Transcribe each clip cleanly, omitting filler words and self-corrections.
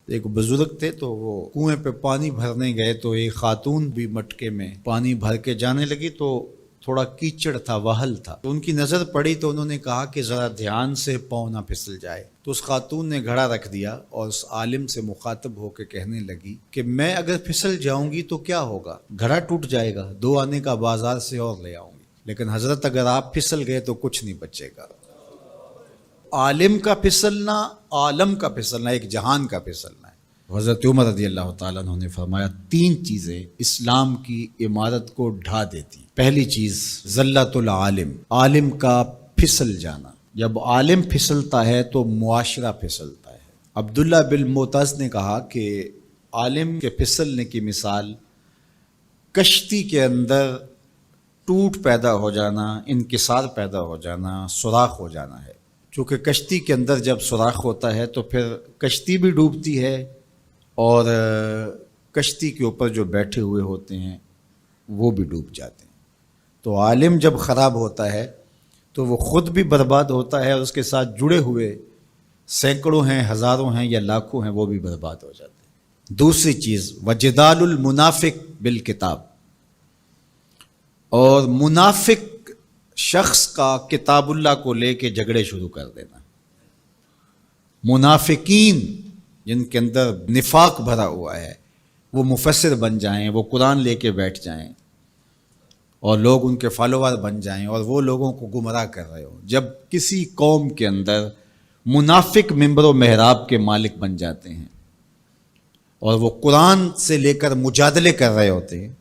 ایک بزرگ تھے تو وہ کنویں پہ پانی بھرنے گئے تو ایک خاتون بھی مٹکے میں پانی بھر کے جانے لگی تو تھوڑا کیچڑ تھا، وہل تھا، تو ان کی نظر پڑی تو انہوں نے کہا کہ ذرا دھیان سے پاؤں نہ پھسل جائے. تو اس خاتون نے گھڑا رکھ دیا اور اس عالم سے مخاطب ہو کے کہنے لگی کہ میں اگر پھسل جاؤں گی تو کیا ہوگا؟ گھڑا ٹوٹ جائے گا، 2 آنے کا بازار سے اور لے آؤں گی، لیکن حضرت اگر آپ پھسل گئے تو کچھ نہیں بچے گا. عالم کا پھسلنا، عالم کا پھسلنا، ایک جہان کا پھسلنا ہے. حضرت عمر رضی اللہ تعالیٰ عنہ نے فرمایا 3 چیزیں اسلام کی عمارت کو ڈھا دیتی. پہلی چیز ذلت العالم، عالم کا پھسل جانا. جب عالم پھسلتا ہے تو معاشرہ پھسلتا ہے. عبداللہ بن معتز نے کہا کہ عالم کے پھسلنے کی مثال کشتی کے اندر ٹوٹ پیدا ہو جانا، انکسار پیدا ہو جانا، سوراخ ہو جانا ہے. چونکہ کشتی کے اندر جب سوراخ ہوتا ہے تو پھر کشتی بھی ڈوبتی ہے اور کشتی کے اوپر جو بیٹھے ہوئے ہوتے ہیں وہ بھی ڈوب جاتے ہیں. تو عالم جب خراب ہوتا ہے تو وہ خود بھی برباد ہوتا ہے اور اس کے ساتھ جڑے ہوئے سینکڑوں ہیں، ہزاروں ہیں یا لاکھوں ہیں، وہ بھی برباد ہو جاتے ہیں. دوسری چیز وجدال المنافق بالکتاب، اور منافق شخص کا کتاب اللہ کو لے کے جھگڑے شروع کر دینا. منافقین جن کے اندر نفاق بھرا ہوا ہے وہ مفسر بن جائیں، وہ قرآن لے کے بیٹھ جائیں اور لوگ ان کے فالوور بن جائیں اور وہ لوگوں کو گمراہ کر رہے ہوں. جب کسی قوم کے اندر منافق ممبر و محراب کے مالک بن جاتے ہیں اور وہ قرآن سے لے کر مجادلے کر رہے ہوتے ہیں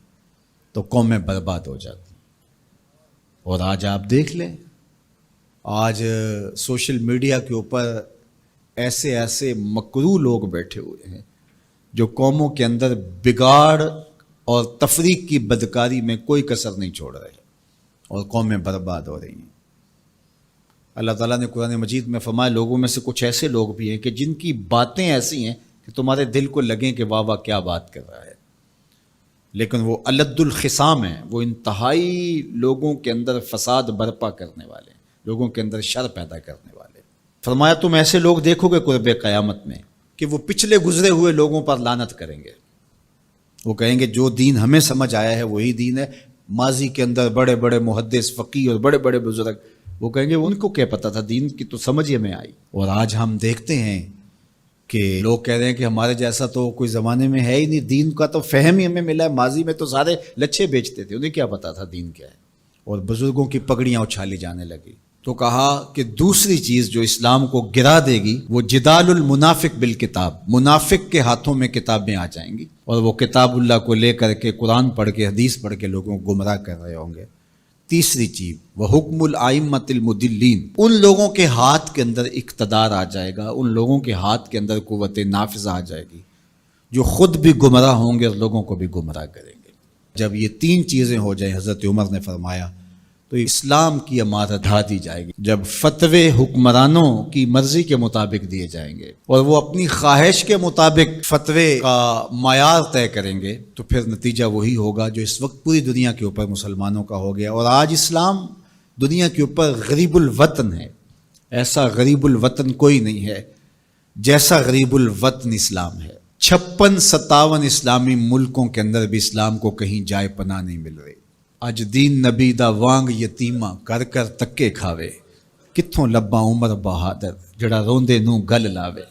تو قومیں برباد ہو جاتی ہیں. اور آج آپ دیکھ لیں، آج سوشل میڈیا کے اوپر ایسے ایسے مکروہ لوگ بیٹھے ہوئے ہیں جو قوموں کے اندر بگاڑ اور تفریق کی بدکاری میں کوئی کسر نہیں چھوڑ رہے اور قومیں برباد ہو رہی ہیں. اللہ تعالیٰ نے قرآن مجید میں فرمایا لوگوں میں سے کچھ ایسے لوگ بھی ہیں کہ جن کی باتیں ایسی ہیں کہ تمہارے دل کو لگیں کہ واہ واہ کیا بات کر رہا ہے، لیکن وہ الد الخصام ہیں، وہ انتہائی لوگوں کے اندر فساد برپا کرنے والے ہیں، لوگوں کے اندر شر پیدا کرنے والے. فرمایا تم ایسے لوگ دیکھو گے قرب قیامت میں کہ وہ پچھلے گزرے ہوئے لوگوں پر لعنت کریں گے. وہ کہیں گے جو دین ہمیں سمجھ آیا ہے وہی دین ہے. ماضی کے اندر بڑے بڑے محدث، فقیہ اور بڑے بڑے بزرگ، وہ کہیں گے ان کو کیا پتہ تھا، دین کی تو سمجھ ہی ہمیں آئی. اور آج ہم دیکھتے ہیں کہ لوگ کہہ رہے ہیں کہ ہمارے جیسا تو کوئی زمانے میں ہے ہی نہیں، دین کا تو فہم ہی ہمیں ملا ہے. ماضی میں تو سارے لچھے بیچتے تھے، انہیں کیا پتا تھا دین کیا ہے. اور بزرگوں کی پگڑیاں اچھالی جانے لگی. تو کہا کہ دوسری چیز جو اسلام کو گرا دے گی وہ جدال المنافق بالکتاب، منافق کے ہاتھوں میں کتابیں آ جائیں گی اور وہ کتاب اللہ کو لے کر کے قرآن پڑھ کے، حدیث پڑھ کے لوگوں کو گمراہ کر رہے ہوں گے. تیسری چیز وہ حکم الائمۃ المدلین، ان لوگوں کے ہاتھ کے اندر اقتدار آ جائے گا، ان لوگوں کے ہاتھ کے اندر قوت نافذہ آ جائے گی جو خود بھی گمراہ ہوں گے اور لوگوں کو بھی گمراہ کریں گے. جب یہ 3 چیزیں ہو جائیں، حضرت عمر نے فرمایا تو اسلام کی عمارت ڈھا دی جائے گی. جب فتوے حکمرانوں کی مرضی کے مطابق دیے جائیں گے اور وہ اپنی خواہش کے مطابق فتوے کا معیار طے کریں گے تو پھر نتیجہ وہی ہوگا جو اس وقت پوری دنیا کے اوپر مسلمانوں کا ہو گیا. اور آج اسلام دنیا کے اوپر غریب الوطن ہے. ایسا غریب الوطن کوئی نہیں ہے جیسا غریب الوطن اسلام ہے. 56-57 اسلامی ملکوں کے اندر بھی اسلام کو کہیں جائے پناہ نہیں مل رہی. اج دین نبی دا وانگ یتیمہ کر کر تکے کھاوے، کتھوں لباں عمر بہادر جڑا روندے نوں گل لاوے.